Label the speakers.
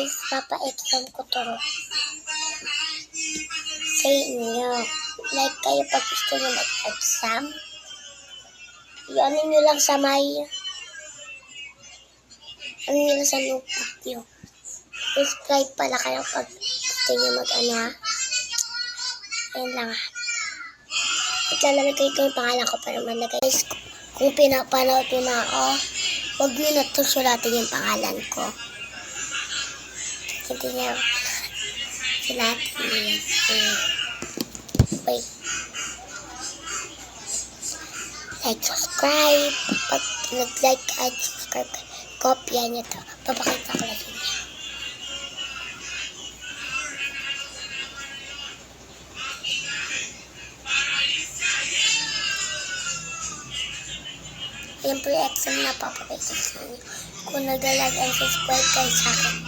Speaker 1: guys, papa-exam ko to sa inyo. Like kayo pag gusto nyo mag-exam, ano nyo lang sa ano nyo lang sa notebook nyo. Subscribe pala kayo pag gusto nyo mag-ano. Ayun lang. Lalagay ko yung pangalan ko para malagay. Guys, kung pinapanood nyo na ako, huwag nyo na ito sulatin yung pangalan ko. Hindi nyo sulatin yun. Wait. Like, subscribe. Pag nag-like at subscribe, kopya nyo ito. Papakita ko lang yun. Ayan po yung exam na papakita sa inyo. Kung nag-like and subscribe kayo sa akin,